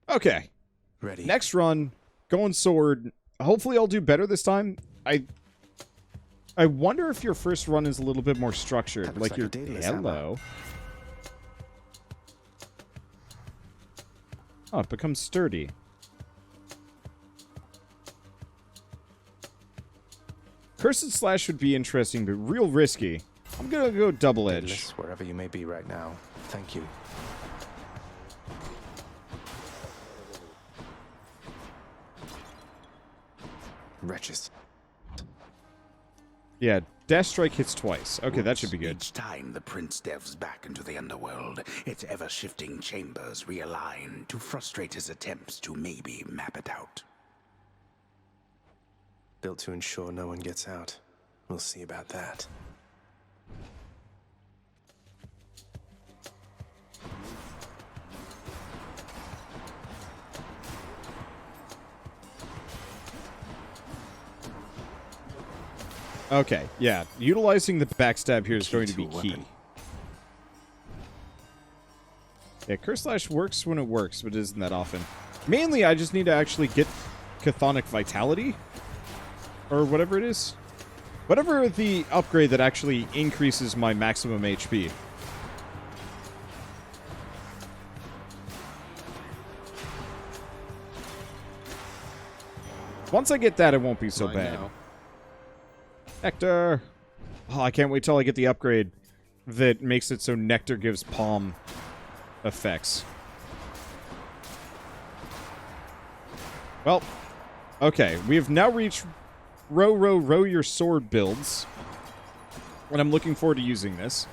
Okay. Ready. Next run, going sword. Hopefully I'll do better this time. I wonder if your first run is a little bit more structured. Like your hello. Oh, it becomes sturdy. Cursed Slash would be interesting, but real risky. I'm gonna go double edge. Wherever you may be right now. Thank you. Wretches. Yeah, dash strike hits twice. Okay, that should be good. Each time the prince delves back into the underworld, its ever-shifting chambers realign to frustrate his attempts to maybe map it out. Built to ensure no one gets out. We'll see about that. Okay, yeah. Utilizing the backstab here is going to be key. Yeah, Curse Slash works when it works, but isn't that often. Mainly, I just need to actually get Chthonic Vitality. Or whatever it is. Whatever the upgrade that actually increases my maximum HP. Once I get that, it won't be so bad. Nectar! Oh, I can't wait till I get the upgrade that makes it so Nectar gives palm effects. Well, okay. We have now reached row your sword builds. And I'm looking forward to using this.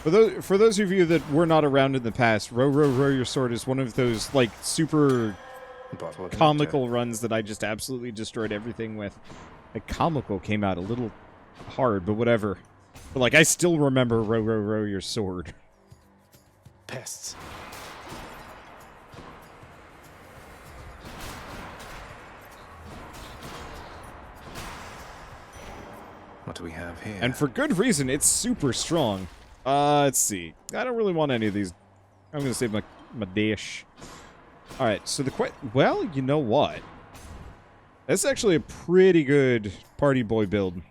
For those of you that were not around in the past, row your sword is one of those, like, super comical runs that I just absolutely destroyed everything with. Like, comical came out a little hard, but whatever. But, like, I still remember row your sword. Pests. What do we have here? And for good reason, it's super strong. Let's see. I don't really want any of these. I'm going to save my dash. Alright, so well, you know what? That's actually a pretty good party boy build.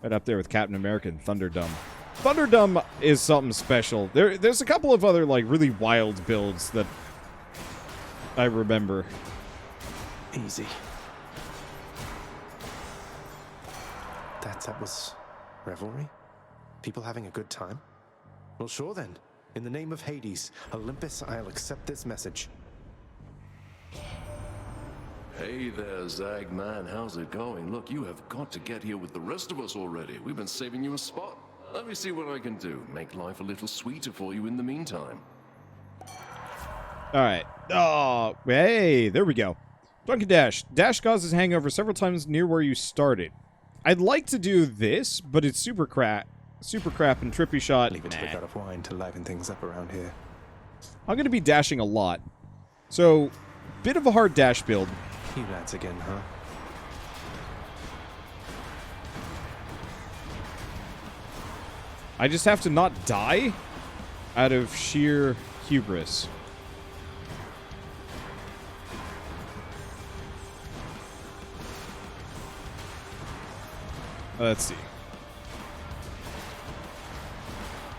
Right up there with Captain America and Thunderdome. Thunderdome is something special. There's a couple of other, like, really wild builds that I remember. Easy. That was revelry? People having a good time? Well, sure then. In the name of Hades, Olympus, I'll accept this message. Hey there, Zag man. How's it going? Look, you have got to get here with the rest of us already. We've been saving you a spot. Let me see what I can do. Make life a little sweeter for you in the meantime. Alright. Oh, hey, there we go. Drunken Dash. Dash causes hangover several times near where you started. I'd like to do this, but it's super crap and trippy shot. Leave a trick out of wine to liven things up around here. I'm going to be dashing a lot. So, bit of a hard dash build. You lads again, huh? I just have to not die out of sheer hubris. Let's see.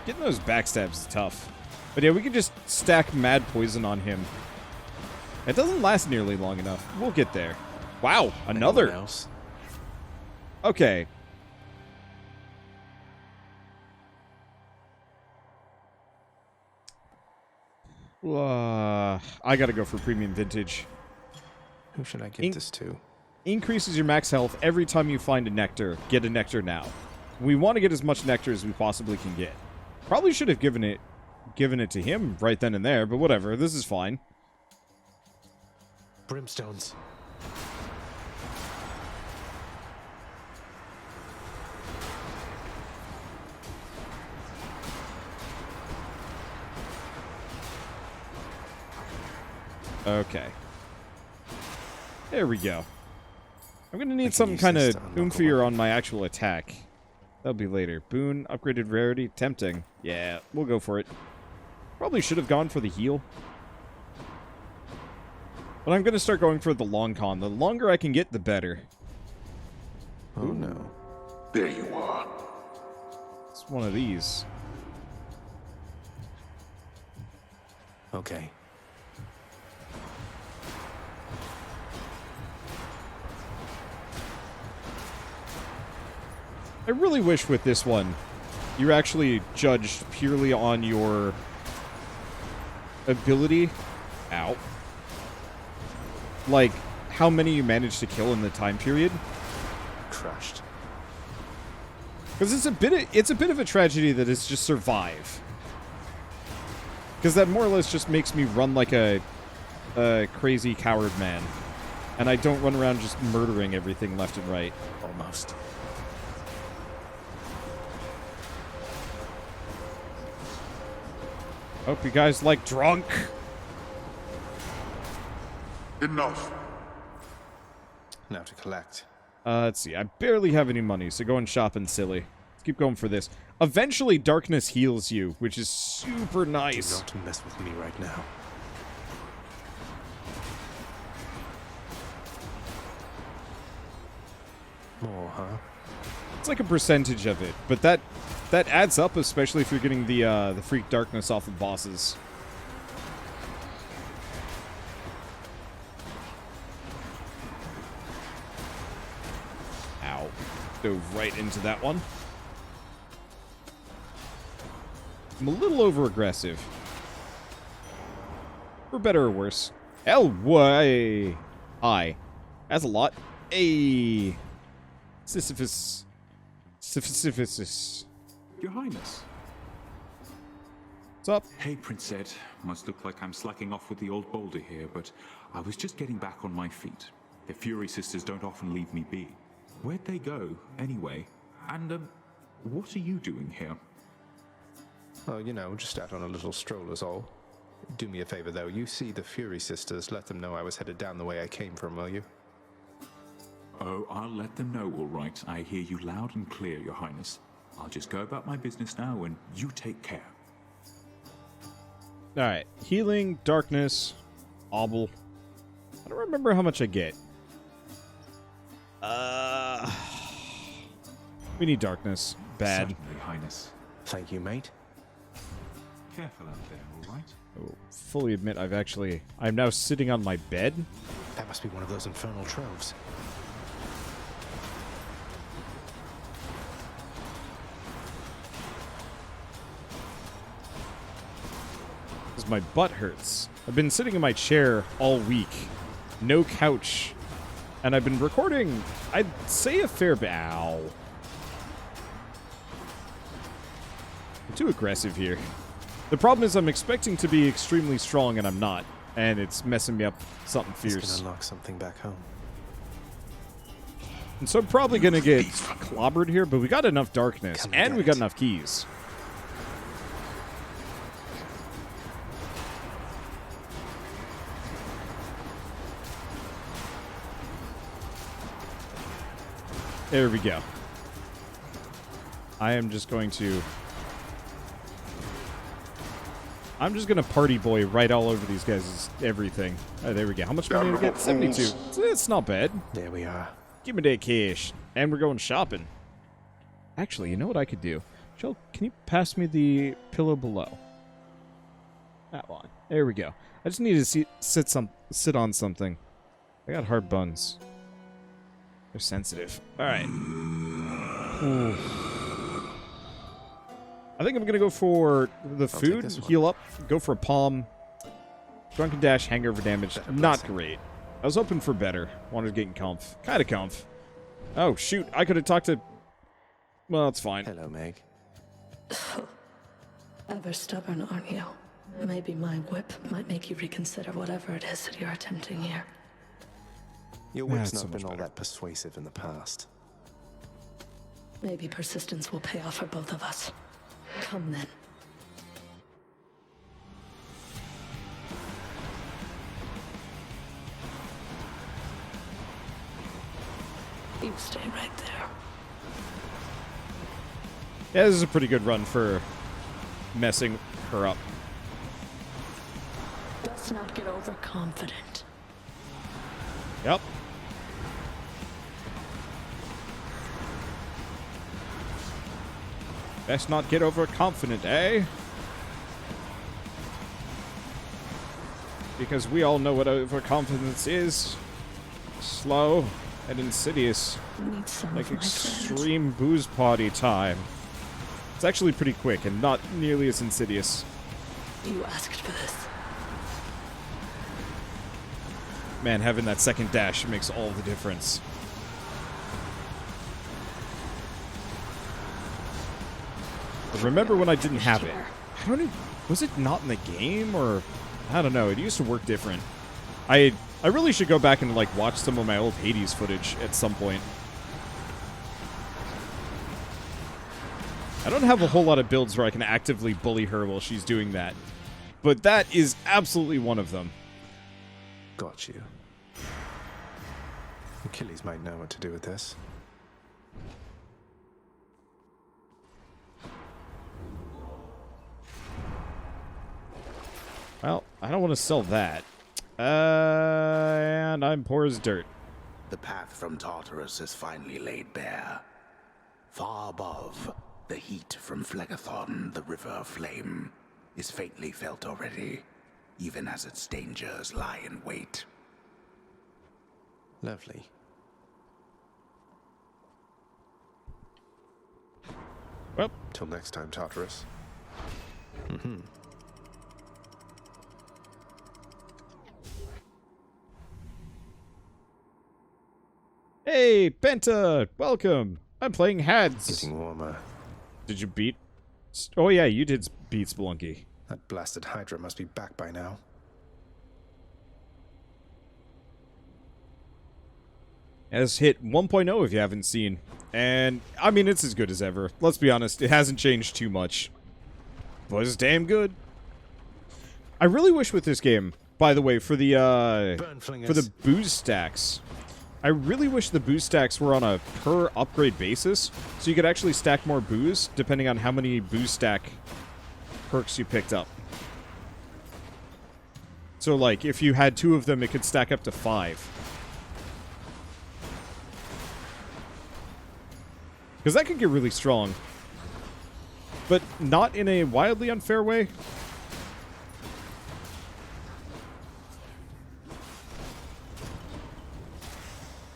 Getting those backstabs is tough. But yeah, we can just stack Mad Poison on him. It doesn't last nearly long enough. We'll get there. Wow, another. Else? Okay. I gotta go for Premium Vintage. Who should I give this to? Increases your max health every time you find a nectar. Get a nectar now. We want to get as much nectar as we possibly can get. Probably should have given it to him right then and there, but whatever. This is fine. Brimstones. Okay. There we go. I'm going to need some kind of oomfier on my actual attack. That'll be later. Boon, upgraded rarity, tempting. Yeah, we'll go for it. Probably should have gone for the heal. But I'm going to start going for the long con. The longer I can get, the better. Oh no. There you are. It's one of these. Okay. I really wish with this one, you're actually judged purely on your ability. Ow. Like, how many you managed to kill in the time period. Crushed. Because it's a bit of a tragedy that it's just survive. Because that more or less just makes me run like a crazy coward man. And I don't run around just murdering everything left and right. Almost. Hope you guys like drunk. Enough. Now to collect. Let's see. I barely have any money, so go and shopping, silly. Let's keep going for this. Eventually, darkness heals you, which is super nice. Do not mess with me right now. More, huh? It's like a percentage of it, but that adds up, especially if you're getting the freak darkness off of bosses. Ow. Dove right into that one. I'm a little over-aggressive. For better or worse. Hell, way. Hi. That's a lot. Hey. Sisyphus. Sisyphus. Your Highness. What's up? Hey, Prince Ed. Must look like I'm slacking off with the old boulder here, but I was just getting back on my feet. The Fury Sisters don't often leave me be. Where'd they go, anyway? And, what are you doing here? Oh, you know, just out on a little stroll is all. Do me a favor, though. You see the Fury Sisters, let them know I was headed down the way I came from, will you? Oh, I'll let them know, all right. I hear you loud and clear, Your Highness. I'll just go about my business now, and you take care. Alright. Healing, darkness, obble. I don't remember how much I get. We need darkness. Bad. Certainly, Highness. Thank you, mate. Careful out there, all right? Oh, fully admit I'm now sitting on my bed. That must be one of those infernal troves. Because my butt hurts. I've been sitting in my chair all week. No couch. And I've been recording, I'd say a fair bit. Ow. I'm too aggressive here. The problem is I'm expecting to be extremely strong and I'm not. And it's messing me up something It's fierce. gonna unlock something back home. And so I'm probably going to get clobbered here, but we got enough darkness. Come And get we got it. enough keys. There we go. I am just going to... I'm just going to party boy right all over these guys' everything. Oh, there we go. How much money did I get? 72. It's not bad. There we are. Give me that cash. And we're going shopping. Actually, you know what I could do? Joel, can you pass me the pillow below? That one. There we go. I just need to sit on something. I got hard buns. They're sensitive. Alright. I think I'm going to go for the take food, this one. heal up, go for a palm. Drunken dash, hangover damage. Better Not blessing. great. I was hoping for better. Wanted to get in comf. Kind of comf. Oh, shoot. I could have talked to... Well, it's fine. Hello, Meg. Ever stubborn, aren't you? Maybe my whip might make you reconsider whatever it is that you're attempting here. Your whip's That's so not been much all better. that persuasive in the past. Maybe persistence will pay off for both of us. Come then. You stay right there. Yeah, this is a pretty good run for messing her up. Best not get overconfident. Yep. Best not get overconfident, eh? Because we all know what overconfidence is. Slow and insidious. Need some Like of my friends. extreme booze party time. It's actually pretty quick and not nearly as insidious. You asked for this. Man, having that second dash makes all the difference. But remember when I didn't have it? I don't know. Was it not in the game or I don't know. It used to work different. I really should go back and like watch some of my old Hades footage at some point. I don't have a whole lot of builds where I can actively bully her while she's doing that. But that is absolutely one of them. Got you. Achilles might know what to do with this. Well, I don't want to sell that. And I'm poor as dirt. The path from Tartarus is finally laid bare. Far above, the heat from Phlegethon, the river of flame, is faintly felt already, even as its dangers lie in wait. Lovely. Well, Till next time, Tartarus. hey, Penta! Welcome! I'm playing Hads. Getting warmer. Did you beat... Oh yeah, you did beat Spelunky. That blasted Hydra must be back by now. It has hit 1.0 if you haven't seen. And, I mean, it's as good as ever. Let's be honest, it hasn't changed too much. But it's damn good. I really wish with this game, by the way, for the booze stacks, I really wish the booze stacks were on a per upgrade basis, so you could actually stack more booze, depending on how many booze stack perks you picked up. So, like, if you had 2 of them, it could stack up to 5. Because that could get really strong. But not in a wildly unfair way.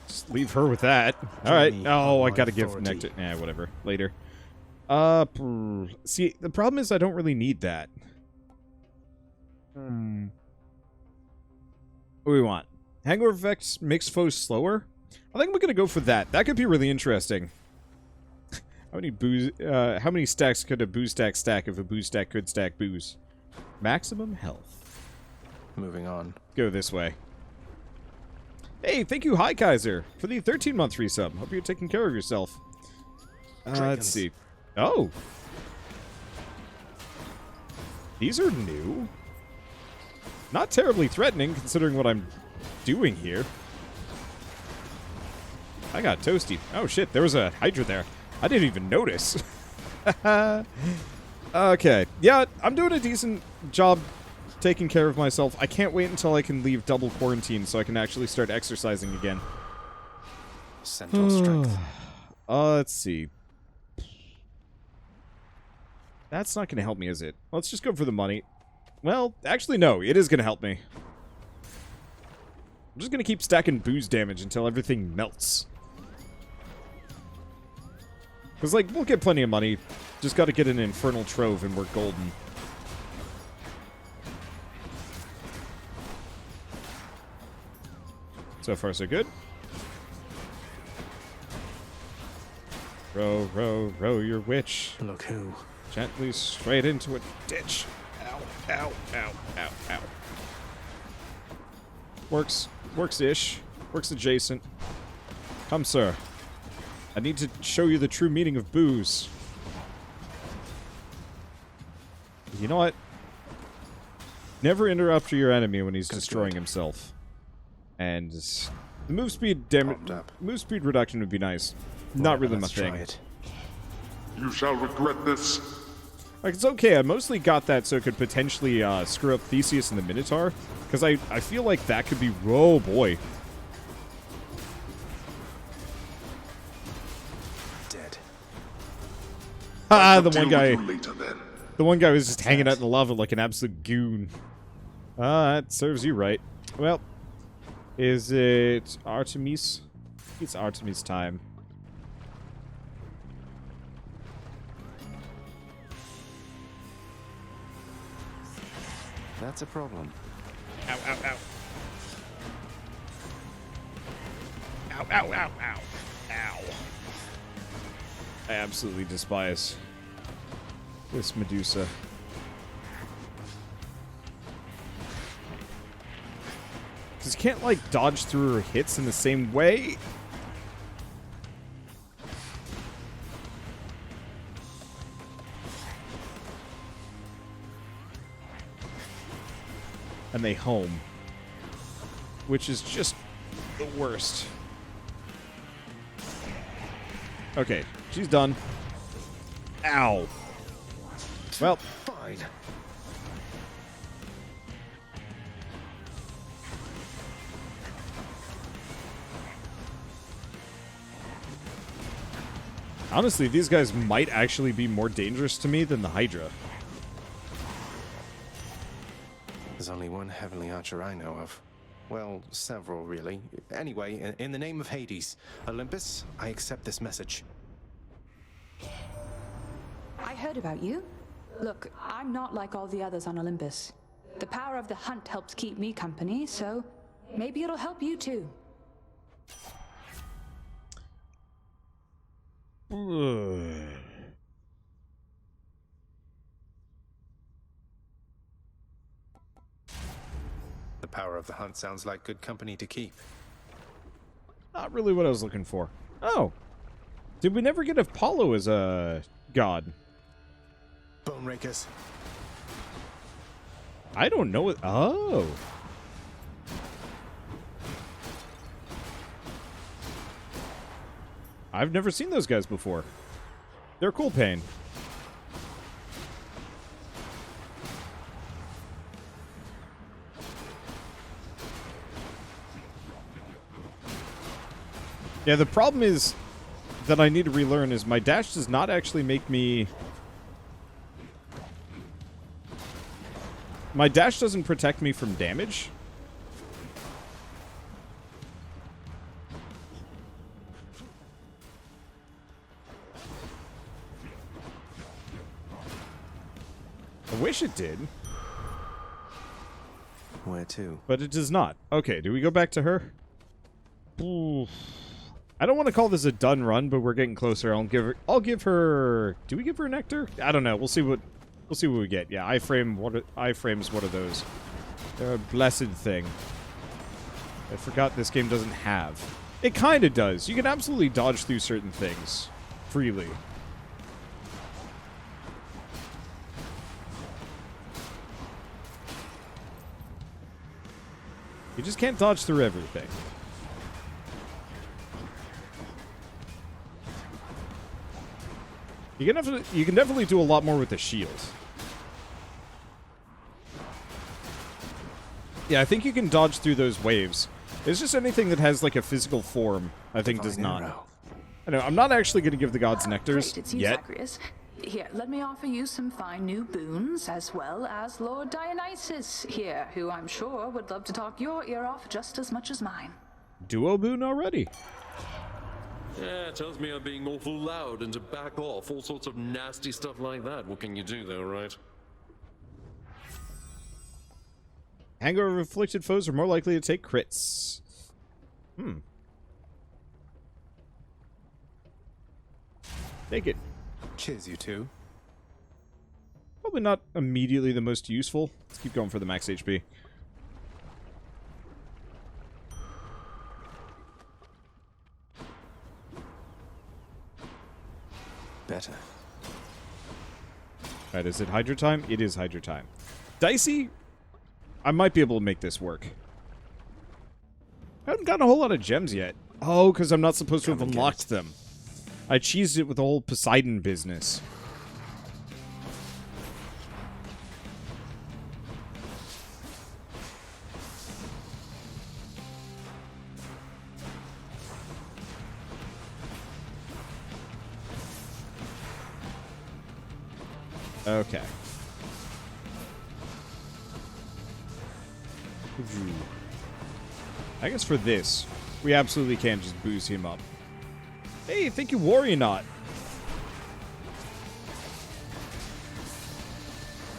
Just leave her with that. Alright. Oh, I gotta give Nectar. Nah, whatever. Later. See, the problem is I don't really need that. What do we want? Hangover effects makes foes slower? I think I'm gonna go for that. That could be really interesting. How many stacks could a booze stack if a booze stack could stack booze? Maximum health. Moving on. Go this way. Hey, thank you, Hi Kaiser, for the 13-month resub. Hope you're taking care of yourself. Let's see. Oh. These are new. Not terribly threatening, considering what I'm doing here. I got toasty. Oh, shit, there was a Hydra there. I didn't even notice. Okay. Yeah, I'm doing a decent job taking care of myself. I can't wait until I can leave double quarantine so I can actually start exercising again. Central strength. Let's see. That's not going to help me, is it? Let's just go for the money. Well, actually, no. It is going to help me. I'm just going to keep stacking booze damage until everything melts. Because, like, we'll get plenty of money. Just got to get an infernal trove and we're golden. So far, so good. Row, row, row your witch. Look who. Gently straight into a ditch. Ow, ow, ow, ow, ow. Works. Works-ish. Works adjacent. Come, sir. I need to show you the true meaning of booze. You know what? Never interrupt your enemy when he's destroying himself. And the move speed reduction would be nice. Not really my thing. You shall regret this. Like, it's okay. I mostly got that so it could potentially screw up Theseus and the Minotaur. Because I feel like that could be... Oh, boy. Dead. Ah, I'll the deal one with guy... you later, then. The one guy was just hanging out in the lava like an absolute goon. That serves you right. Well, is it Artemis? It's Artemis time. That's a problem. Ow, ow, ow. Ow, ow, ow, ow. Ow. I absolutely despise this Medusa. Because you can't, like, dodge through her hits in the same way. And they home. Which is just the worst. Okay, she's done. Ow. Well. Fine. Honestly, these guys might actually be more dangerous to me than the Hydra. There's only one heavenly archer I know of. Well, several, really. Anyway, in the name of Hades, Olympus, I accept this message. I heard about you. Look, I'm not like all the others on Olympus. The power of the hunt helps keep me company, so maybe it'll help you too. The power of the hunt sounds like good company to keep. Not really what I was looking for. Oh. Did we never get Apollo as a god? Bone rakers. I don't know it. Oh. I've never seen those guys before. They're cool pain. Yeah, the problem is that I need to relearn is my dash does not actually make me... My dash doesn't protect me from damage. I wish it did. Where to? But it does not. Okay, do we go back to her? Ooh. I don't want to call this a done run, but we're getting closer. I'll give her. Do we give her nectar? I don't know. We'll see what we get. Yeah, iframes. What are those? They're a blessed thing. I forgot this game doesn't have. It kind of does. You can absolutely dodge through certain things freely. You just can't dodge through everything. You can definitely do a lot more with the shield. Yeah, I think you can dodge through those waves. It's just anything that has like a physical form, I think does not. I know, I'm not actually going to give the gods nectars Great, it's you, yet. Zacharias. Here, let me offer you some fine new boons, as well as Lord Dionysus here, who I'm sure would love to talk your ear off just as much as mine. Duo boon already. Yeah, it tells me I'm being awful loud and to back off, all sorts of nasty stuff like that. What can you do though, right? Hangover afflicted foes are more likely to take crits. Take it. Cheers, you two. Probably not immediately the most useful. Let's keep going for the max HP. Better. Alright, is it Hydra time? It is Hydra time. Dicey, I might be able to make this work. I haven't gotten a whole lot of gems yet. Oh, because I'm not supposed to have unlocked them. I cheesed it with the whole Poseidon business. Okay. I guess for this, we absolutely can just boost him up. Hey, thank you, Warrior Knot.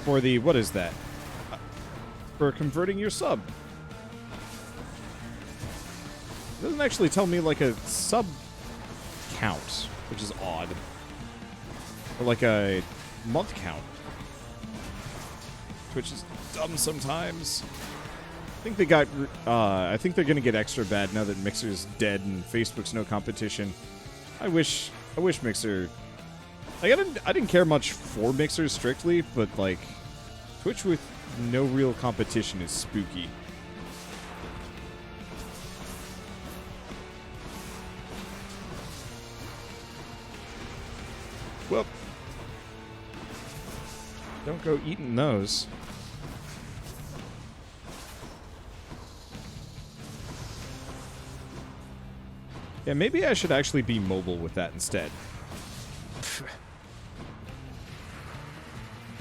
For the, what is that? For converting your sub. It doesn't actually tell me like a sub count, which is odd. Or like a month count. Which is dumb sometimes. I think they got, I think they're gonna get extra bad now that Mixer's dead and Facebook's no competition. I wish Mixer, like, I didn't care much for Mixer strictly, but like, Twitch with no real competition is spooky. Well, don't go eating those. Yeah, maybe I should actually be mobile with that instead.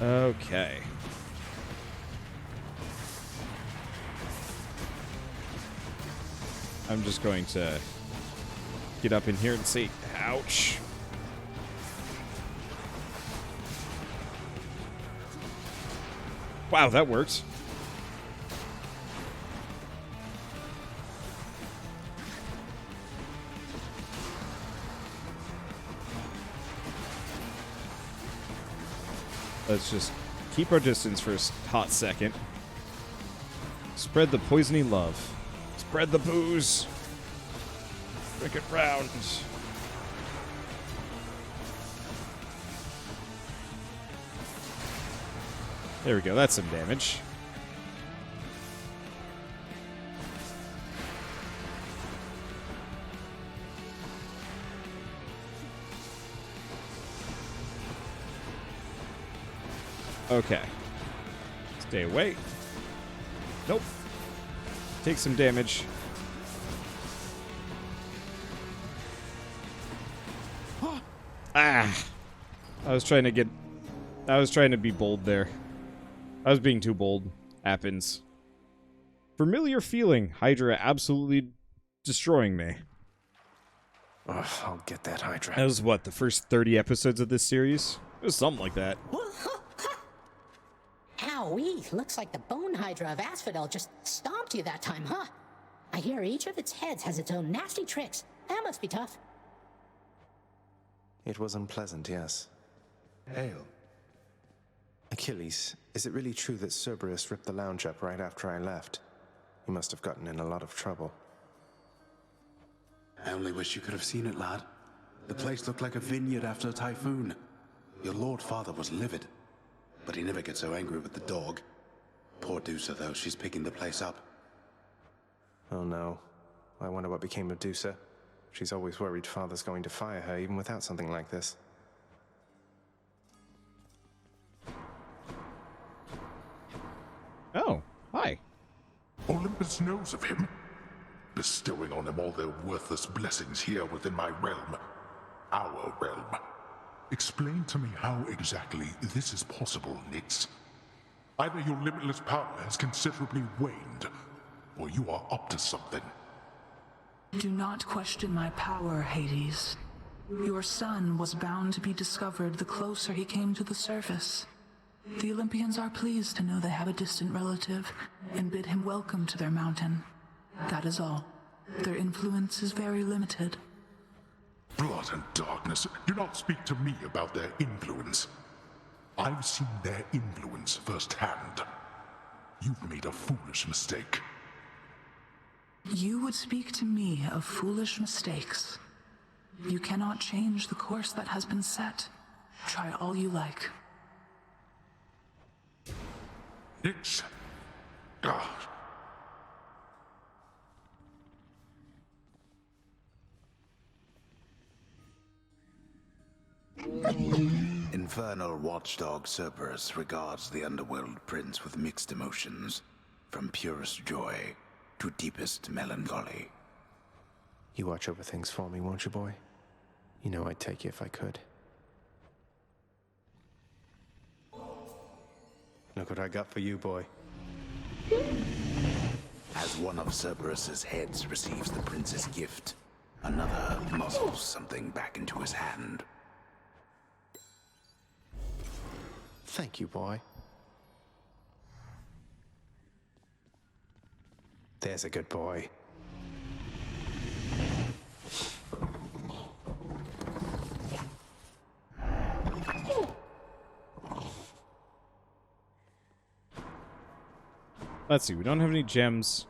Okay. I'm just going to get up in here and say, ouch. Wow, that works. Let's just keep our distance for a hot second. Spread the poisony love. Spread the booze. Drink it round. There we go. That's some damage. Okay. Stay away. Nope. Take some damage. Ah! I was trying to be bold there. I was being too bold. Happens. Familiar feeling. Hydra absolutely destroying me. Ugh, I'll get that Hydra. That was what, the first 30 episodes of this series? It was something like that. Owie, looks like the bone Hydra of Asphodel just stomped you that time, huh? I hear each of its heads has its own nasty tricks. That must be tough. It was unpleasant, yes. Hail. Achilles, is it really true that Cerberus ripped the lounge up right after I left? You must have gotten in a lot of trouble. I only wish you could have seen it, lad. The place looked like a vineyard after a typhoon. Your Lord Father was livid, but he never gets so angry with the dog. Poor Dusa, though, she's picking the place up. Oh no. I wonder what became of Dusa. She's always worried Father's going to fire her, even without something like this. Oh, hi. Olympus knows of him, bestowing on him all their worthless blessings here within my realm. Our realm. Explain to me how exactly this is possible, Nix. Either your limitless power has considerably waned, or you are up to something. Do not question my power, Hades. Your son was bound to be discovered the closer he came to the surface. The Olympians are pleased to know they have a distant relative and bid him welcome to their mountain. That is all. Their influence is very limited. Blood and darkness, do not speak to me about their influence. I've seen their influence firsthand. You've made a foolish mistake. You would speak to me of foolish mistakes. You cannot change the course that has been set. Try all you like. Nix. God. infernal watchdog Cerberus regards the Underworld prince with mixed emotions, from purest joy to deepest melancholy. You watch over things for me, won't you, boy? You know I'd take you if I could. Look what I got for you, boy. As one of Cerberus's heads receives the prince's gift, another muzzles something back into his hand. Thank you, boy. There's a good boy. Let's see, we don't have any gems.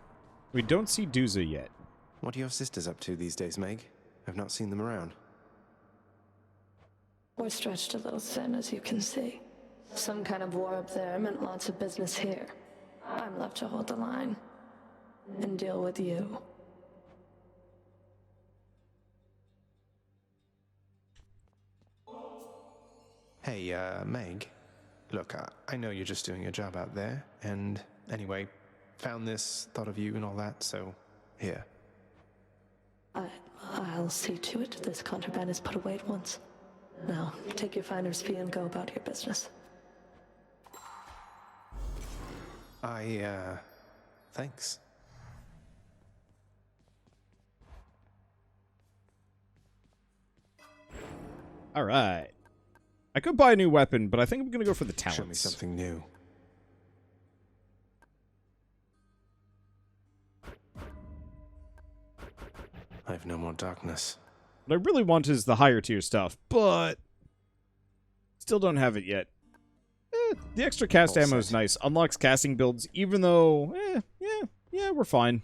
We don't see Duza yet. What are your sisters up to these days, Meg? I've not seen them around. We're stretched a little thin, as you can see. Some kind of war up there meant lots of business here. I'm left to hold the line and deal with you. Hey, Meg. Look, I know you're just doing your job out there, and anyway, found this, thought of you and all that, so here. I'll see to it this contraband is put away at once. Now, take your finder's fee and go about your business. Thanks. All right. I could buy a new weapon, but I think I'm going to go for the talents. Show me something new. I have no more darkness. What I really want is the higher tier stuff, but still don't have it yet. The extra cast ammo is nice. Unlocks casting builds, even though, yeah, we're fine.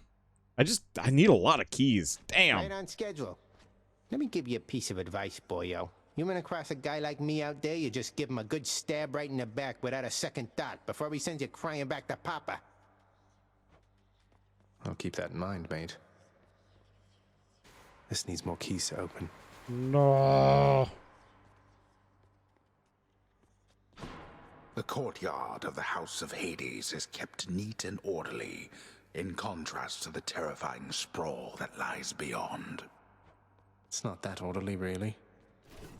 I need a lot of keys. Damn. Right on schedule. Let me give you a piece of advice, boyo. You run across a guy like me out there, you just give him a good stab right in the back without a second thought before he sends you crying back to Papa. I'll keep that in mind, mate. This needs more keys to open. No. The courtyard of the House of Hades is kept neat and orderly, in contrast to the terrifying sprawl that lies beyond. It's not that orderly, really.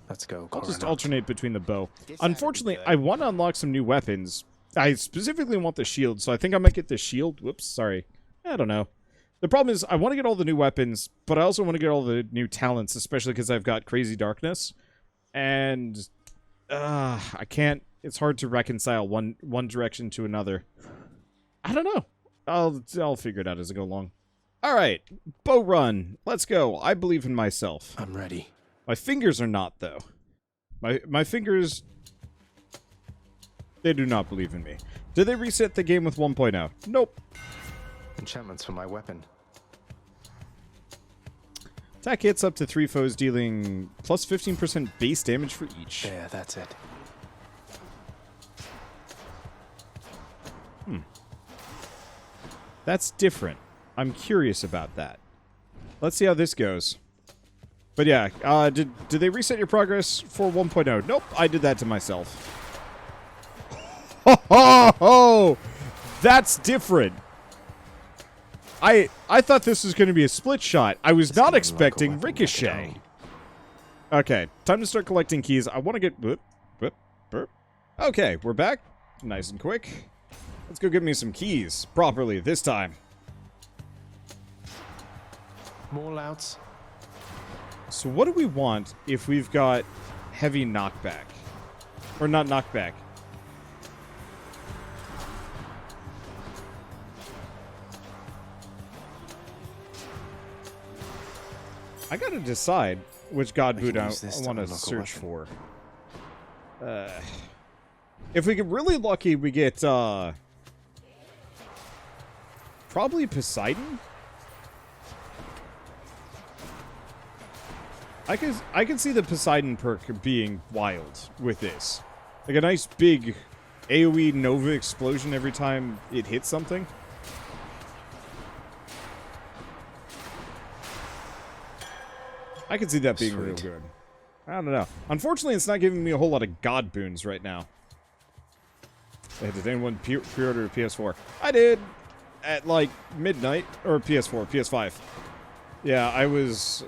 Let's go. I'll just alternate between the bow. Unfortunately, I want to unlock some new weapons. I specifically want the shield, so I think I might get the shield. Whoops, sorry. I don't know. The problem is, I want to get all the new weapons, but I also want to get all the new talents, especially because I've got Crazy Darkness. And, I can't... It's hard to reconcile one direction to another. I don't know. I'll figure it out as I go along. Alright, bow run. Let's go. I believe in myself. I'm ready. My fingers are not, though. My fingers... They do not believe in me. Did they reset the game with 1.0? Nope. Enchantments for my weapon. Attack hits up to 3 foes, dealing plus 15% base damage for each. Yeah, that's it. That's different. I'm curious about that. Let's see how this goes. But yeah, did they reset your progress for 1.0? Nope, I did that to myself. Oh, that's different. I thought this was going to be a split shot. I was not expecting ricochet. Okay, time to start collecting keys. I want to get... Boop, boop, boop. Okay, we're back. Nice and quick. Let's go get me some keys. Properly, this time. More louts. So what do we want if we've got heavy knockback? Or not knockback. I gotta decide which god boot I want to search for. If we get really lucky, we get probably Poseidon. I can see the Poseidon perk being wild with this. Like a nice big AoE Nova explosion every time it hits something. I can see that being real good. I don't know. Unfortunately, it's not giving me a whole lot of god boons right now. Hey, did anyone pre-order a PS4? I did! At, like, midnight. Or PS4, PS5. Yeah, I was,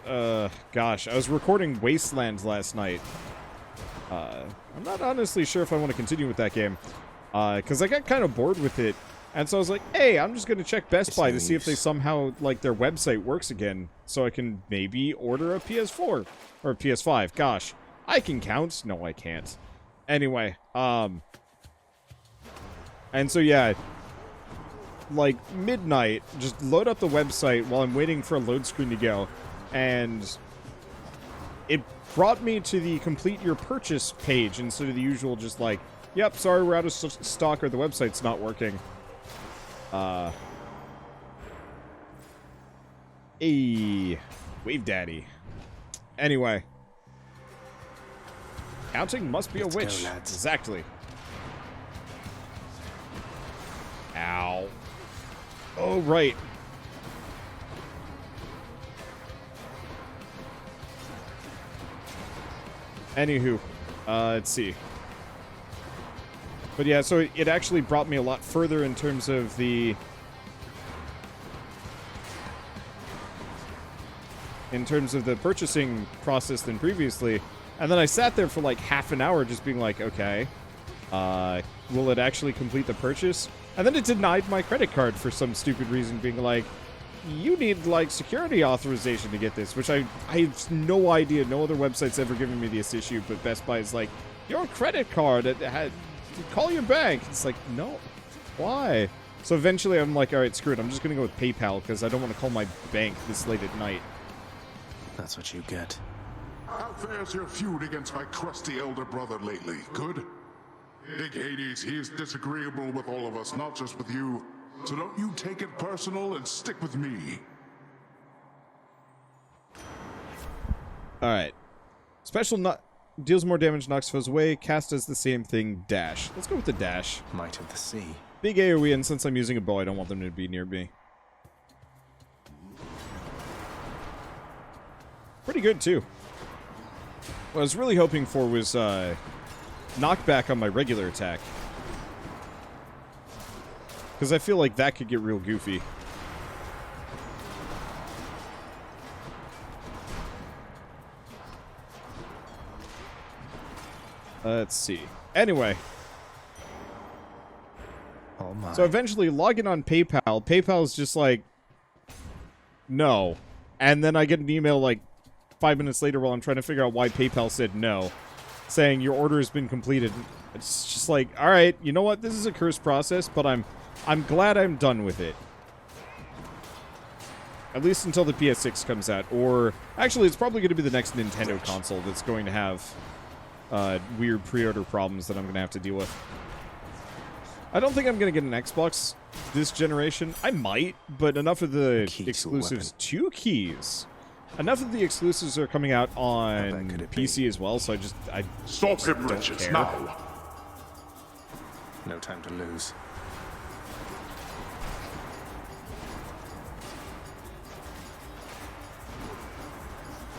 gosh, I was recording Wasteland last night. I'm not honestly sure if I want to continue with that game. Because I got kind of bored with it. And so I was like, hey, I'm just going to check Best Buy to see if they somehow, like, their website works again. So I can maybe order a PS4. Or a PS5. Gosh, I can count. No, I can't. Anyway, and so, yeah, like, midnight, just load up the website while I'm waiting for a load screen to go. And it brought me to the complete your purchase page instead of the usual just like, yep, sorry, we're out of stock or the website's not working. Wave Daddy. Anyway. Counting must be a witch. Exactly. Ow. Oh, right. Anywho, let's see. But yeah, so it actually brought me a lot further in terms of the... purchasing process than previously. And then I sat there for like half an hour just being like, okay, will it actually complete the purchase? And then it denied my credit card for some stupid reason, being like, you need, like, security authorization to get this, which I have no idea. No other website's ever given me this issue, but Best Buy is like, your credit card, call your bank. It's like, no, why? So eventually I'm like, all right, screw it. I'm just going to go with PayPal because I don't want to call my bank this late at night. That's what you get. How fares your feud against my crusty elder brother lately? Good? Big Hades, he is disagreeable with all of us, not just with you. So don't you take it personal and stick with me. Alright. Special deals more damage, knocks foes away. Cast does the same thing, dash. Let's go with the dash. Might of the sea. Big AoE, and since I'm using a bow, I don't want them to be near me. Pretty good, too. What I was really hoping for was, knockback on my regular attack. Because I feel like that could get real goofy. Let's see. Anyway. Oh my. So eventually, logging on PayPal. PayPal's just like, no. And then I get an email like 5 minutes later while I'm trying to figure out why PayPal said no. Saying your order has been completed. It's just like, alright, you know what? This is a cursed process, but I'm glad I'm done with it. At least until the PS6 comes out. Or, actually, it's probably going to be the next Nintendo console that's going to have weird pre-order problems that I'm going to have to deal with. I don't think I'm going to get an Xbox this generation. I might, but enough of the exclusives... 2 keys. Enough of the exclusives are coming out on PC as well, so I Stop him, wretches, now! No time to lose.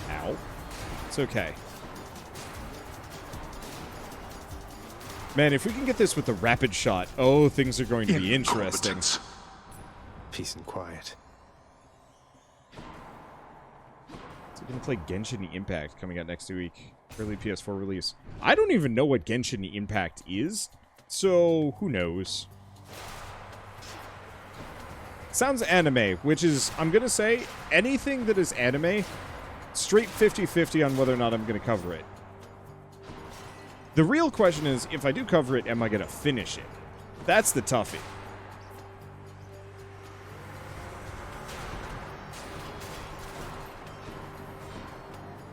Ow. It's okay. Man, if we can get this with the rapid shot, oh, things are going to be interesting. Peace and quiet. So we're going to play Genshin Impact coming out next week. Early PS4 release. I don't even know what Genshin Impact is, so who knows? Sounds anime, which is, I'm going to say, anything that is anime, straight 50-50 on whether or not I'm going to cover it. The real question is, if I do cover it, am I going to finish it? That's the toughie.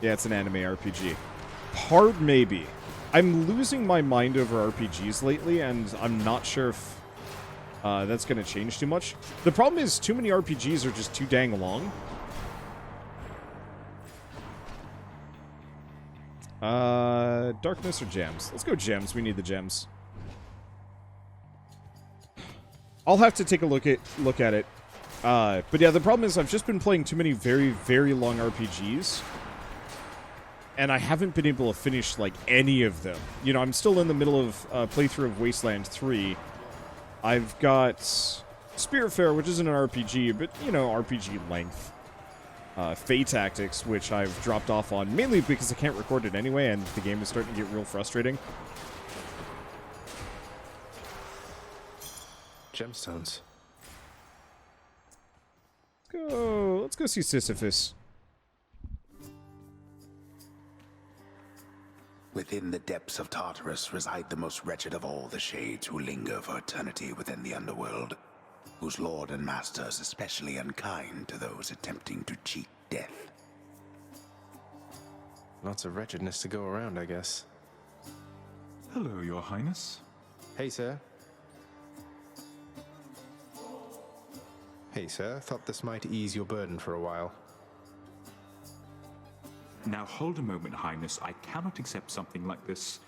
Yeah, it's an anime RPG. Hard, maybe. I'm losing my mind over RPGs lately, and I'm not sure if that's going to change too much. The problem is, too many RPGs are just too dang long. Darkness or gems? Let's go gems. We need the gems. I'll have to take a look at it. But yeah, the problem is I've just been playing too many very, very long RPGs. and I haven't been able to finish, like, any of them. You know, I'm still in the middle of a playthrough of Wasteland 3. I've got Spiritfarer, which isn't an RPG, but, you know, RPG length. Fey Tactics, which I've dropped off on, mainly because I can't record it anyway, and the game is starting to get real frustrating. Gemstones. Let's go see Sisyphus. Within the depths of Tartarus reside the most wretched of all the shades who linger for eternity within the Underworld, whose lord and master is especially unkind to those attempting to cheat death. Lots of wretchedness to go around, I guess. Hello, Your Highness. Hey, sir. Hey, sir. Thought this might ease your burden for a while. Now hold a moment, Highness. I cannot accept something like this.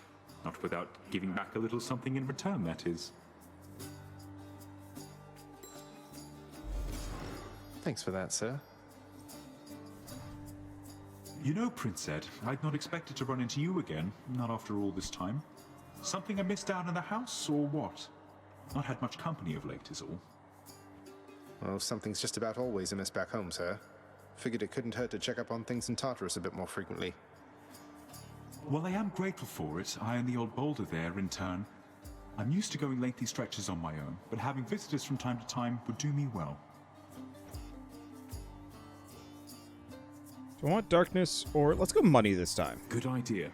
Not without giving back a little something in return, that is. Thanks for that, sir. You know, Prince Ed, I'd not expected to run into you again, not after all this time. Something I missed out in the house, or what? Not had much company of late, is all. Well, something's just about always a miss back home, sir. Figured it couldn't hurt to check up on things in Tartarus a bit more frequently. Well, I am grateful for it. I and the old boulder there, in turn. I'm used to going lengthy stretches on my own, but having visitors from time to time would do me well. Do I want darkness, or let's go money this time? Good idea.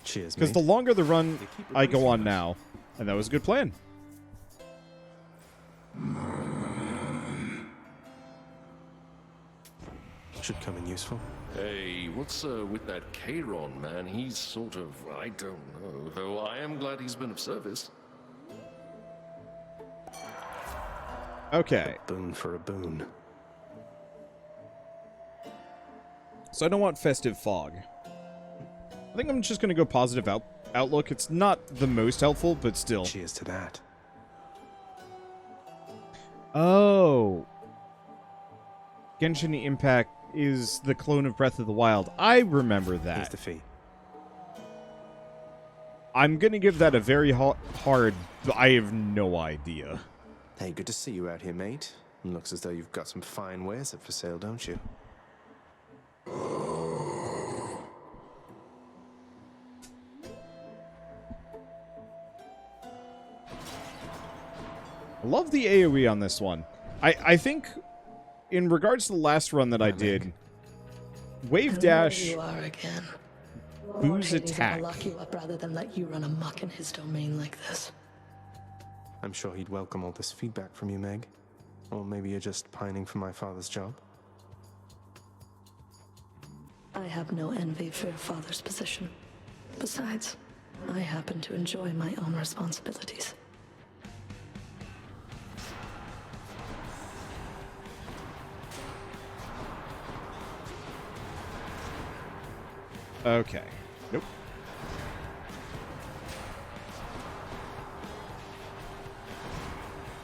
Cheers, because mate. the longer the run They keep I go releasing on us. now, and that was a good plan. Should come in useful. Hey, what's with that Charon man? He's sort of, I don't know, though I am glad he's been of service. Okay, Boon for a boon. so I don't want festive fog. I think I'm just going to go positive outlook. It's not the most helpful, but still. Cheers to that. Oh. Genshin Impact is the clone of Breath of the Wild. I remember Here's that. the fee. I'm going to give that a very hard... I have no idea. Hey, good to see you out here, mate. Looks as though you've got some fine wares up for sale, don't you? I love the AoE on this one. I think, in regards to the last run that I did, Wave Dash, There you are again. Boo's Hades attack. gonna lock you up rather than let you run amok in his domain like this. I'm sure he'd welcome all this feedback from you, Meg. Or maybe you're just pining for my father's job. I have no envy for your father's position. Besides, I happen to enjoy my own responsibilities. Okay. Nope.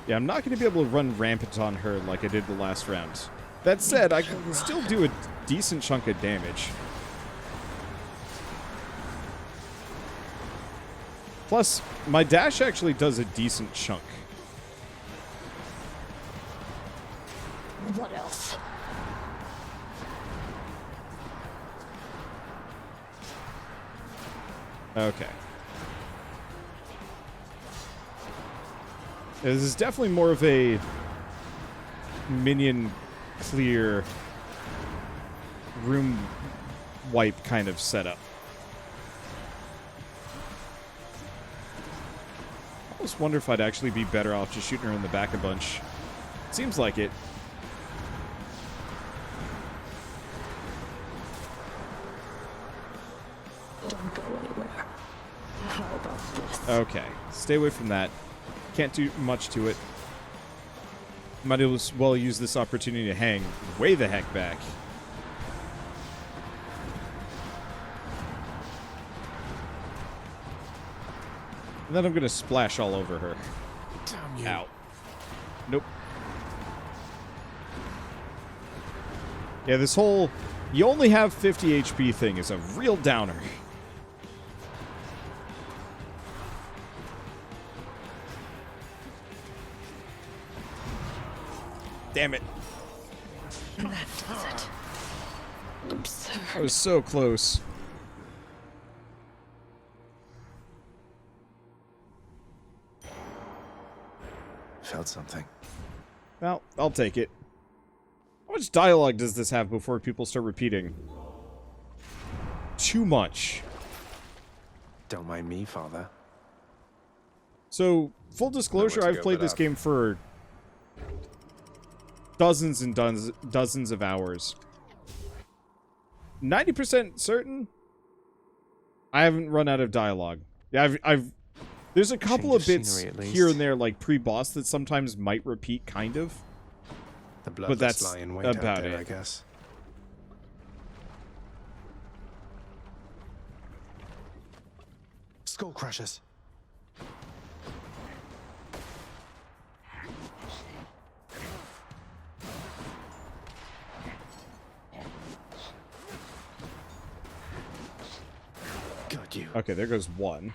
Yeah, I'm not going to be able to run rampant on her like I did the last round. That said, I can still do a decent chunk of damage. Plus, my dash actually does a decent chunk. What else? Okay. This is definitely more of a minion clear room wipe kind of setup. I almost wonder if I'd actually be better off just shooting her in the back a bunch. Seems like it. Don't go anywhere. How about this? Okay, stay away from that. Can't do much to it. Might as well use this opportunity to hang way the heck back. And then I'm gonna splash all over her. Damn you. Ow. Nope. Yeah, this whole You only have 50 HP thing is a real downer. Damn it. That does it. Absurd. I was so close. Felt something. Well, I'll take it. How much dialogue does this have before people start repeating? Too much. Don't mind me, Father. So, full disclosure, Nowhere to I've go played but this up. game for dozens and dozens of hours. 90% certain I haven't run out of dialogue. Yeah, there's a couple Change of of bits scenery, at least. here and there, like pre-boss, that sometimes might repeat, kind of. The bloodless that's lion wait about out there, it. I guess. Skull crushers. Got you. Okay, there goes one.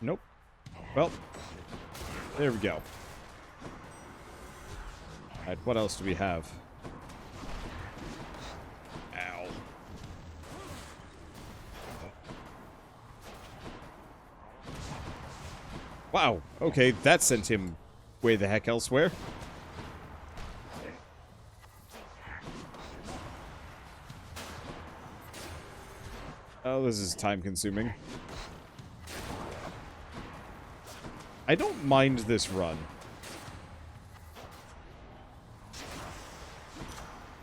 Nope. Well, there we go. Alright, what else do we have? Ow. Wow, okay, that sent him way the heck elsewhere. Oh, this is time consuming. I don't mind this run.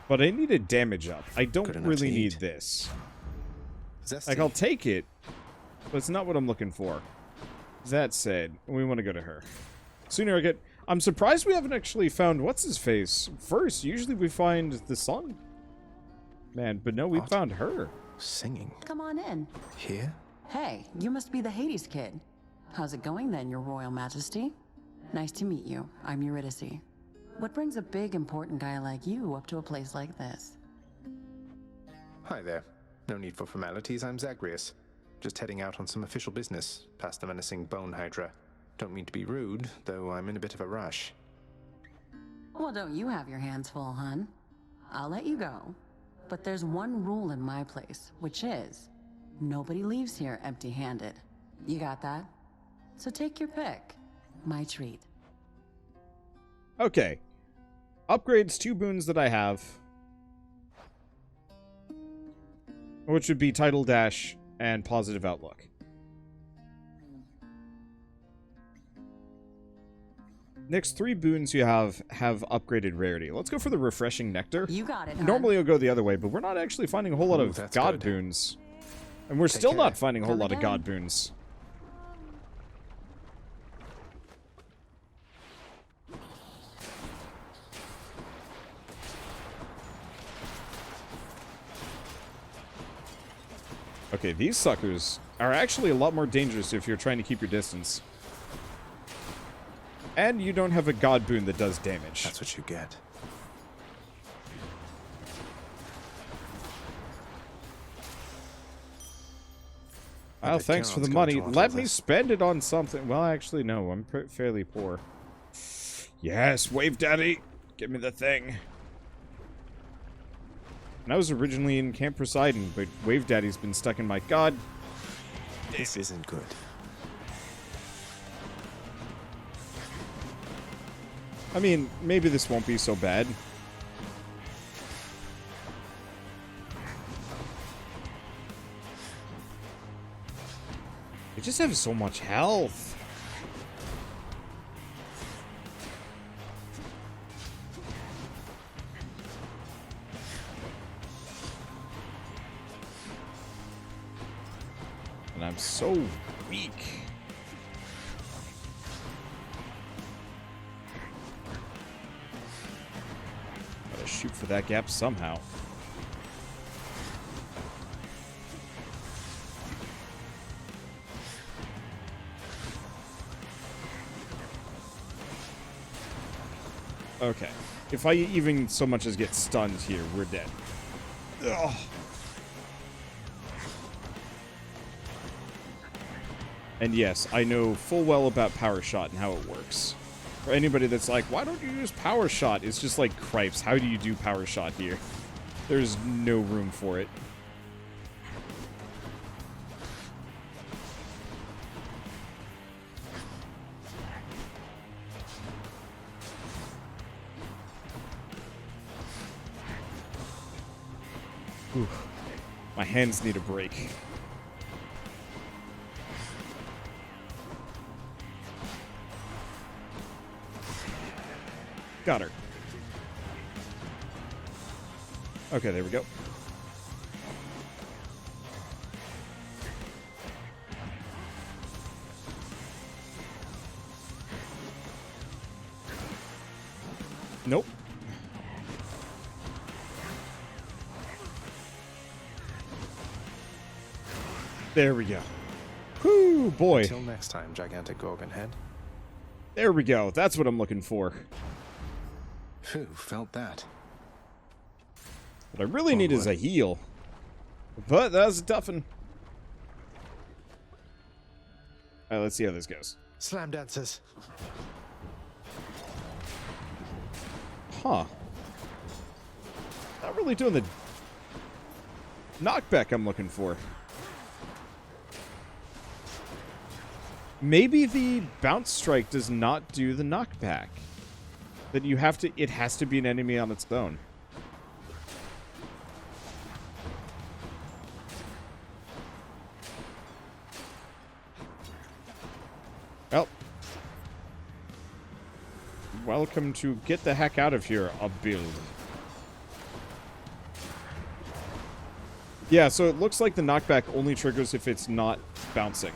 But I need a damage up. I don't Good enough really to need eat. this. Zesty. Like, I'll take it, but it's not what I'm looking for. That said, we want to go to her. Sooner I get... I'm surprised we haven't actually found what's-his-face first. Usually we find the sun. Man, but no, we What? found her. Singing. Come on in. Here? Hey, you must be the Hades kid. How's it going then, your royal majesty? Nice to meet you. I'm Eurydice. What brings a big, important guy like you up to a place like this? Hi there. No need for formalities, I'm Zagreus. Just heading out on some official business, past the menacing bone Hydra. Don't mean to be rude, though I'm in a bit of a rush. Well, don't you have your hands full, hun? I'll let you go. But there's one rule in my place, which is, nobody leaves here empty-handed. You got that? So take your pick. My treat. Okay. Upgrades 2 boons that I have. Which would be Tidal Dash and Positive Outlook. Next 3 boons you have upgraded rarity. Let's go for the Refreshing Nectar. You got it, hun. Normally it'll go the other way, but we're not actually finding a whole lot Ooh, of that's God good. boons. And we're Take still care. not finding a whole Come lot of again. God boons. Okay, these suckers are actually a lot more dangerous if you're trying to keep your distance. And you don't have a God boon that does damage. That's what you get. Well, bet thanks for the Charon's money. going to want Let all me this. spend it on something. Well, actually, no. I'm fairly poor. Yes, Wave Daddy. Give me the thing. And I was originally in Camp Poseidon, but Wave Daddy's been stuck in my god. This isn't good. I mean, maybe this won't be so bad. They just have so much health. And I'm so weak. Gotta shoot for that gap somehow. Okay. If I even so much as get stunned here, we're dead. Ugh. And yes, I know full well about Power Shot and how it works. For anybody that's like, why don't you use Power Shot? It's just like, cripes, how do you do Power Shot here? There's no room for it. Whew. My hands need a break. Got her. Okay, there we go. Nope. There we go. Whoo, boy. Until next time, gigantic Gorgon head. There we go. That's what I'm looking for. Whew, felt that. What I really need is a heal. But that was a tough one. Alright, let's see how this goes. Slam dancers. Huh. Not really doing the knockback I'm looking for. Maybe the bounce strike does not do the knockback. That you have to, it has to be an enemy on its own. Well. Welcome to get the heck out of here, a build. Yeah, so it looks like the knockback only triggers if it's not bouncing.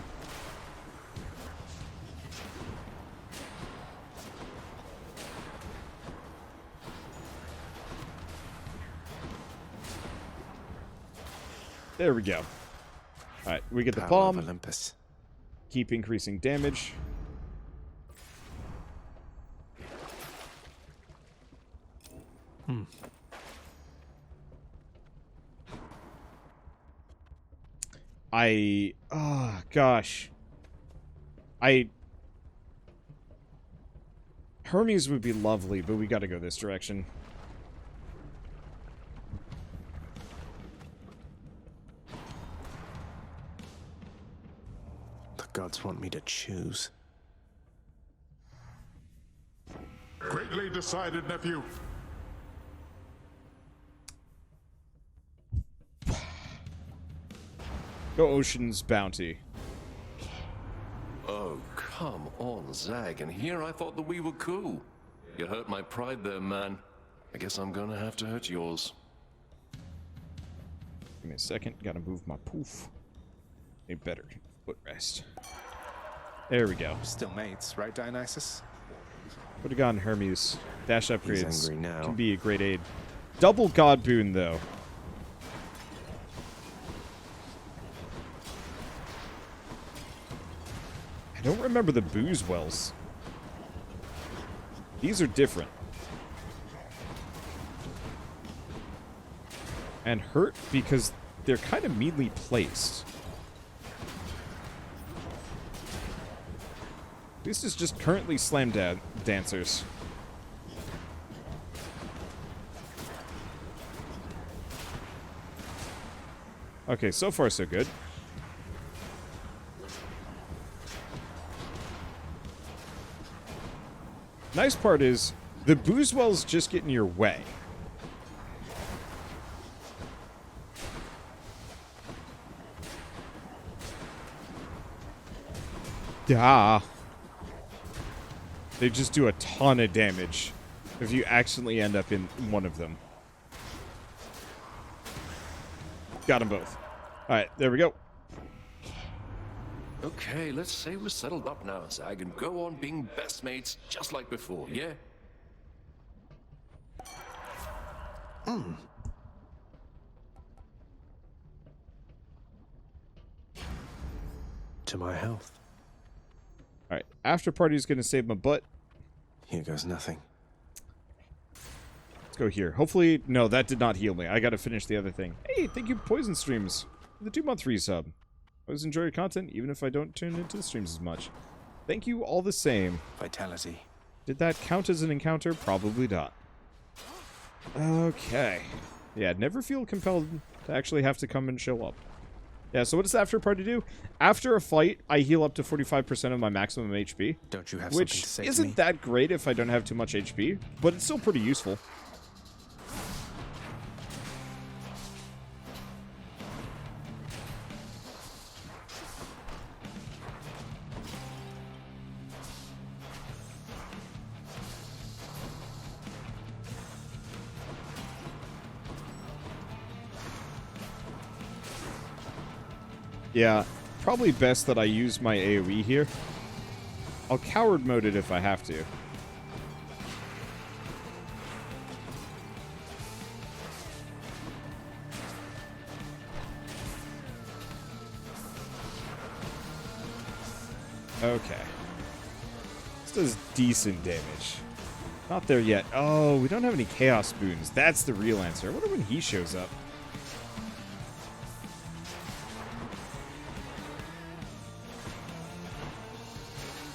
There we go. Alright, we get the palm. Olympus. Keep increasing damage. Oh, gosh. Hermes would be lovely, but we gotta go this direction. The gods want me to choose. Greatly decided, nephew. Go Ocean's Bounty. Oh, come on, Zag. And here I thought that we were cool. You hurt my pride there, man. I guess I'm gonna have to hurt yours. Give me a second. Gotta move my poof. A better footrest. There we go. Still mates, right, Dionysus? Would have gone Hermes. Dash upgrades He's angry now. can be a great aid. Double God Boon, though. I don't remember the booze wells. These are different. And hurt because they're kind of meanly placed. This is just currently slam dancers. Okay, so far so good. Nice part is, the booze wells just get in your way. Yeah. They just do a ton of damage if you accidentally end up in one of them. Got them both. Alright, there we go. Okay, let's say we're settled up now, Zag, and go on being best mates just like before, yeah? To my health. Alright, after party's gonna save my butt. Here goes nothing. Let's go here. Hopefully... No, that did not heal me. I gotta finish the other thing. Hey, thank you, Poison Streams, for the 2-month resub. I always enjoy your content, even if I don't tune into the streams as much. Thank you all the same. Vitality. Did that count as an encounter? Probably not. Okay. Yeah, never feel compelled to actually have to come and show up. Yeah, so what does After Party do? After a fight, I heal up to 45% of my maximum HP. Don't you have which something to say to me? isn't that great if I don't have too much HP, but it's still pretty useful. Yeah, probably best that I use my AoE here. I'll coward mode it if I have to. Okay. This does decent damage. Not there yet. Oh, we don't have any Chaos Boons. That's the real answer. I wonder when he shows up.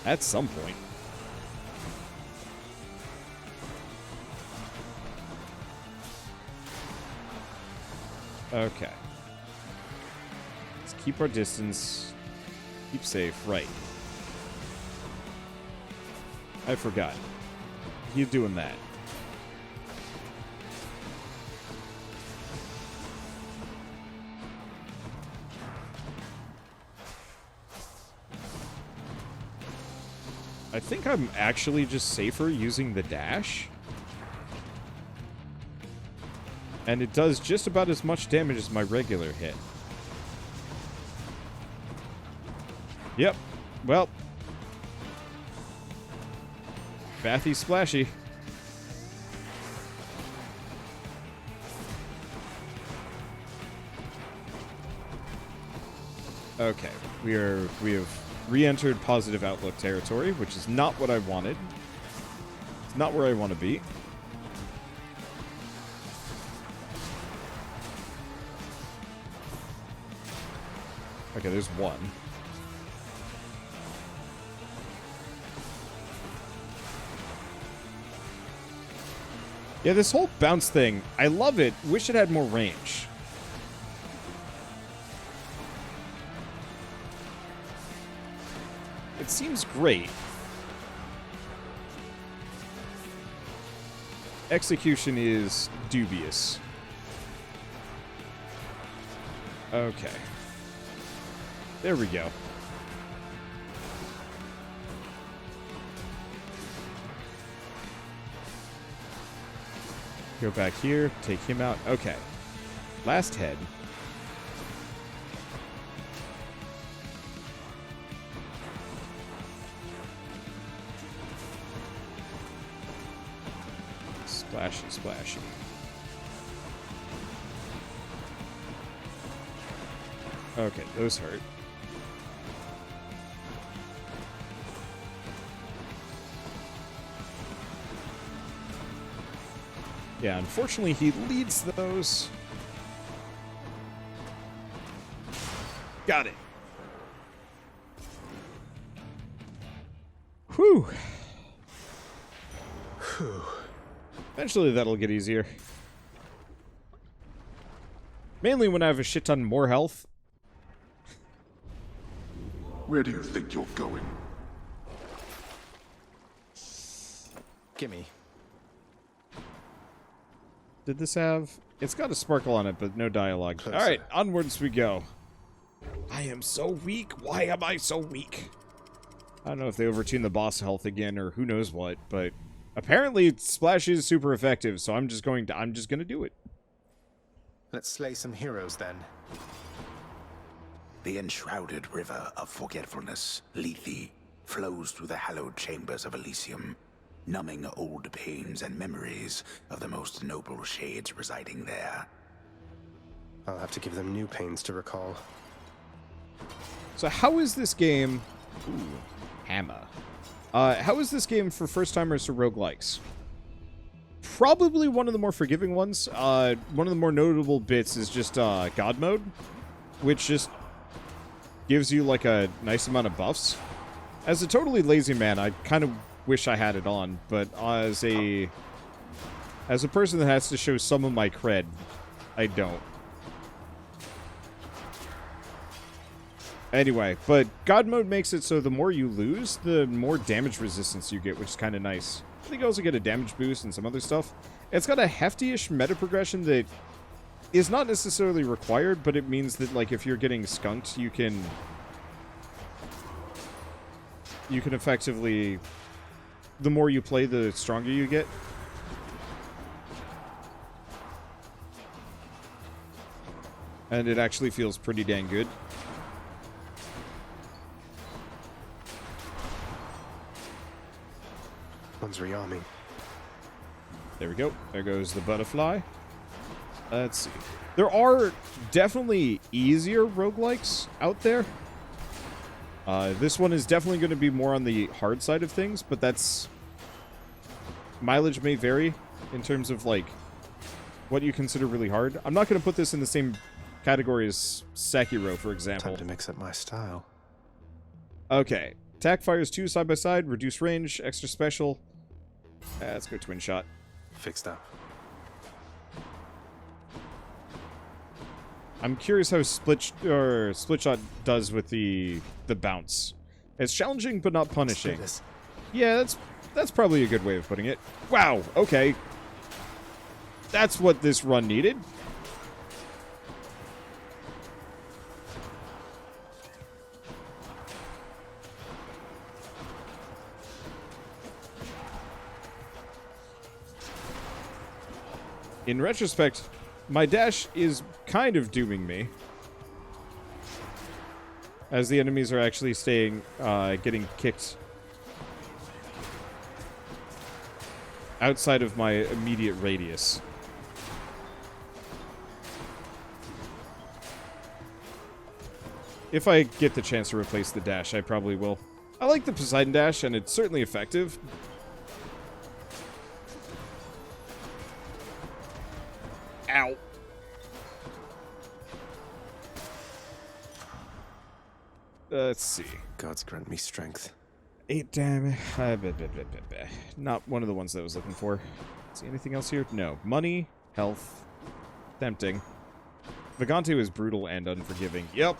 At some point. Okay. Let's keep our distance. Keep safe. Right. I forgot. He's doing that. I think I'm actually just safer using the dash. And it does just about as much damage as my regular hit. Yep. Well. Bathy splashy. Okay. We have re-entered positive outlook territory, which is not what I wanted. It's not where I want to be. Okay, there's one. Yeah, this whole bounce thing, I love it. Wish it had more range. It seems great. Execution is dubious. Okay. There we go. Go back here, take him out. Okay. Last head. Splashy, splashy. Okay, those hurt. Yeah, unfortunately, he leads those. Got it. Whew. Whew. Eventually, that'll get easier. Mainly when I have a shit ton more health. Where do you think you're going? Gimme. Did this have... It's got a sparkle on it, but no dialogue. Alright, onwards we go. I am so weak. Why am I so weak? I don't know if they overtune the boss health again or who knows what, but apparently Splash is super effective, so I'm just gonna do it. Let's slay some heroes then. The enshrouded river of forgetfulness, Lethe, flows through the hallowed chambers of Elysium, numbing old pains and memories of the most noble shades residing there. I'll have to give them new pains to recall. So how is this game... Ooh, hammer. How is this game for first-timers to roguelikes? probably one of the more forgiving ones. One of the more notable bits is just God mode, which just gives you like a nice amount of buffs. As a totally lazy man, I kind of wish I had it on, but as a person that has to show some of my cred, I don't. Anyway, but God mode makes it so the more you lose, the more damage resistance you get, which is kind of nice. I think you also get a damage boost and some other stuff. It's got a hefty-ish meta progression that is not necessarily required, but it means that, like, if you're getting skunked, you can effectively, the more you play, the stronger you get. And it actually feels pretty dang good. One's rearming. There we go. There goes the butterfly. Let's see. There are definitely easier roguelikes out there. This one is definitely going to be more on the hard side of things, but that's... mileage may vary in terms of, like, what you consider really hard. I'm not going to put this in the same category as Sekiro, for example. Time to mix up my style. Okay. Attack fires 2 side by side, reduce range, extra special. Let's go twin shot. Fixed up. I'm curious how split shot does with the bounce. It's challenging but not punishing. Yeah, that's probably a good way of putting it. Wow, okay. That's what this run needed. In retrospect, my dash is kind of dooming me, as the enemies are actually getting kicked outside of my immediate radius. If I get the chance to replace the dash, I probably will. I like the Poseidon dash, and it's certainly effective. Ow. Let's see. Gods grant me strength. 8 damage. Not one of the ones that I was looking for. See anything else here? No. Money, health, tempting. Vagante was brutal and unforgiving. Yep.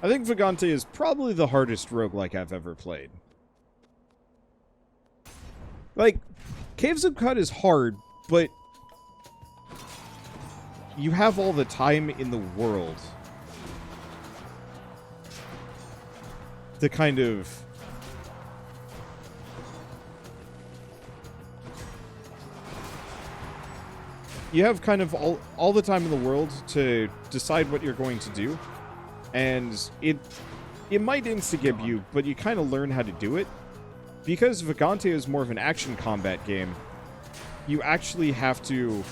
I think Vagante is probably the hardest roguelike I've ever played. Like, Caves of Cut is hard, but you have all the time in the world to kind of you have kind of all the time in the world to decide what you're going to do, and it might insta-gib you, but you kind of learn how to do it. Because Vagante is more of an action combat game, you actually have to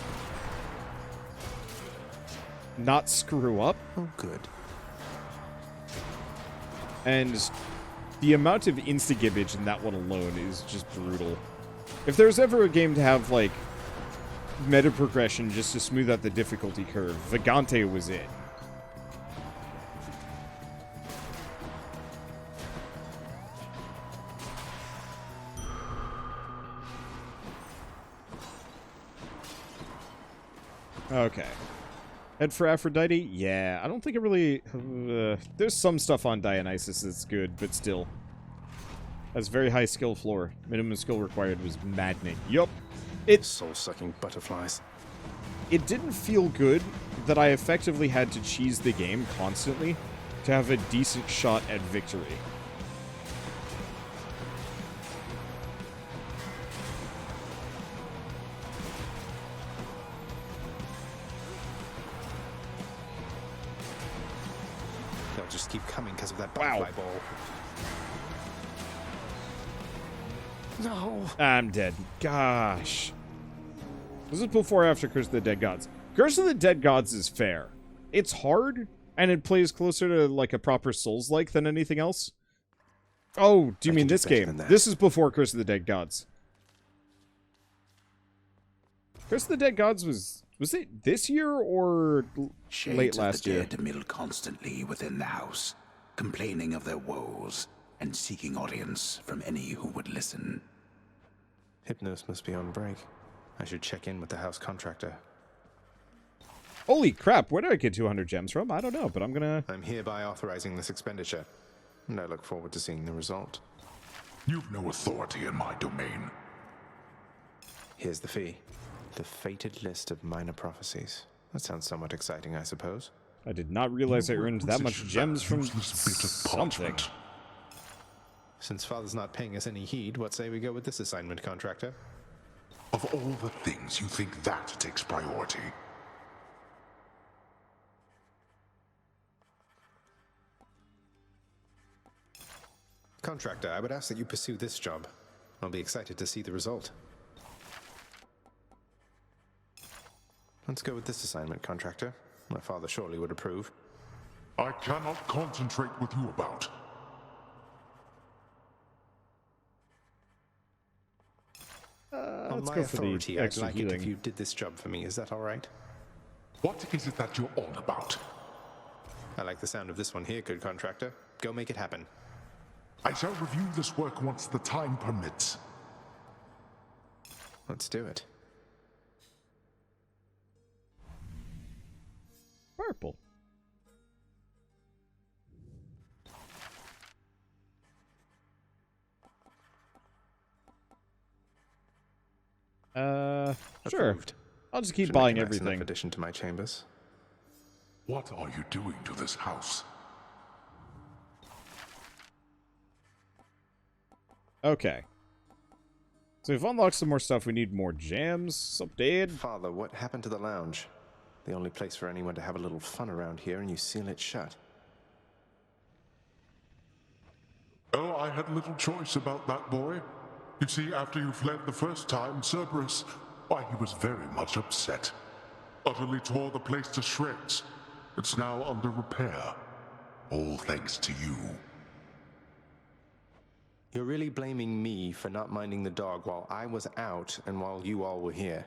not screw up. Oh, good. And the amount of insta-gibbage in that one alone is just brutal. If there's ever a game to have, like, meta progression just to smooth out the difficulty curve, Vagante was it. Okay. Head for Aphrodite? Yeah, I don't think it really... there's some stuff on Dionysus that's good, but still. Has very high skill floor. Minimum skill required was maddening. Yup. Soul-sucking butterflies. It didn't feel good that I effectively had to cheese the game constantly to have a decent shot at victory. They'll just keep coming because of that butterfly ball. No. I'm dead. Gosh. This is before or after Curse of the Dead Gods. Curse of the Dead Gods is fair. It's hard, and it plays closer to, like, a proper Souls-like than anything else. Oh, do you mean this game? This is before Curse of the Dead Gods. Curse of the Dead Gods was it this year or late Shades last of the year? dead mill constantly within the house, complaining of their woes and seeking audience from any who would listen. Hypnos must be on break. I should check in with the house contractor. Holy crap, where did I get 200 gems from? I don't know, but I'm gonna... I'm hereby authorizing this expenditure, and I look forward to seeing the result. You've no authority in my domain. Here's the fee. The fated list of minor prophecies. That sounds somewhat exciting, I suppose. I did not realize I earned that much gems from useless bit of something. parchment. Since Father's not paying us any heed, what say we go with this assignment, contractor? Of all the things, you think that takes priority. Contractor, I would ask that you pursue this job. I'll be excited to see the result. Let's go with this assignment, contractor. My father surely would approve. I cannot concentrate with you about. On let's my go for the authority, I'd extra like it if healing. you did this job for me. Is that all right? What is it that you're on about? I like the sound of this one here, good contractor. Go make it happen. I shall review this work once the time permits. Let's do it. Purple. Sure. Approved. I'll just keep Should make buying a nice enough everything. addition to my chambers. What are you doing to this house? Okay. So we've unlocked some more stuff. We need more jams. Sup, Dad? Father, what happened to the lounge? The only place for anyone to have a little fun around here, and you seal it shut. Oh, I had little choice about that boy. You see, after you fled the first time, Cerberus, why, he was very much upset. Utterly tore the place to shreds. It's now under repair. All thanks to you. You're really blaming me for not minding the dog while I was out and while you all were here.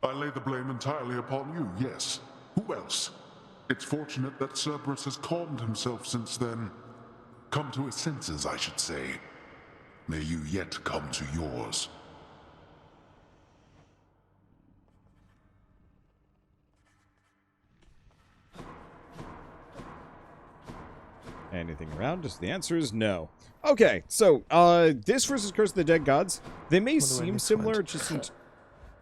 I lay the blame entirely upon you, yes. Who else? It's fortunate that Cerberus has calmed himself since then. Come to his senses, I should say. May you yet come to yours. Anything around? Just the answer is no. Okay, so this versus Curse of the Dead Gods, they may What do I seem miss, similar Clint? just in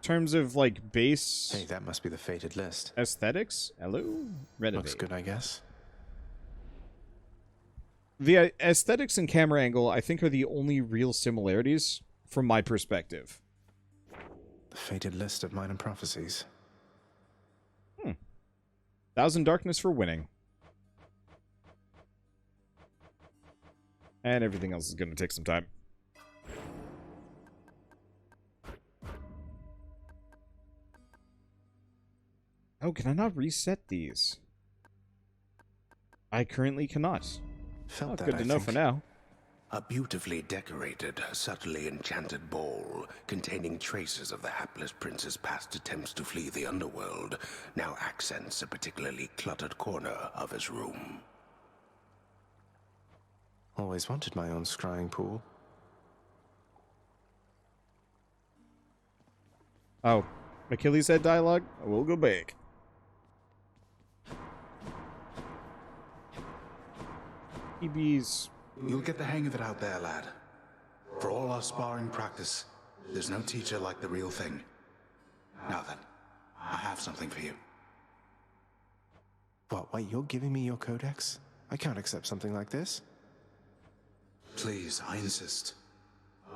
terms of like base Hey, that must be the fated list. aesthetics. Hello, renovate. Looks good, I guess. The aesthetics and camera angle, I think, are the only real similarities from my perspective. The fated list of minor prophecies. 1,000 darkness for winning. And everything else is going to take some time. Oh, can I not reset these? I currently cannot. Felt Oh, that, good to I know think. for now. A beautifully decorated, subtly enchanted bowl containing traces of the hapless prince's past attempts to flee the Underworld now accents a particularly cluttered corner of his room. Always wanted my own scrying pool. Oh, Achilles head dialogue? We'll go back. EB's... You'll get the hang of it out there, lad. For all our sparring practice, there's no teacher like the real thing. Now then, I have something for you. What, wait, you're giving me your codex? I can't accept something like this. Please, I insist.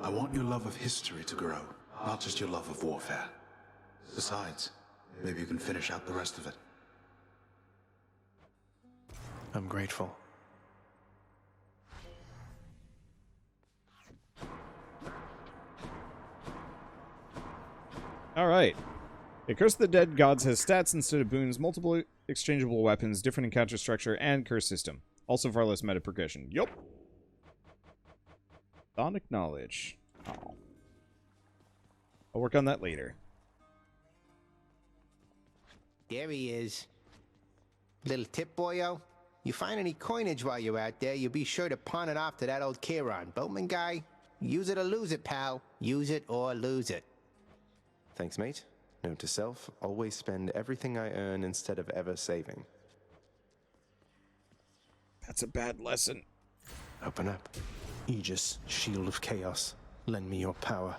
I want your love of history to grow, not just your love of warfare. Besides, maybe you can finish out the rest of it. I'm grateful. Alright. The Curse of the Dead Gods has stats instead of boons, multiple exchangeable weapons, different encounter structure, and curse system. Also far less meta progression. Yup. Sonic knowledge. Oh. I'll work on that later. There he is. Little tip, boyo. You find any coinage while you're out there, you be sure to pawn it off to that old Chiron. Boatman guy, use it or lose it, pal. Use it or lose it. Thanks, mate. Note to self, always spend everything I earn instead of ever saving. That's a bad lesson. Open up. Aegis, shield of chaos. Lend me your power.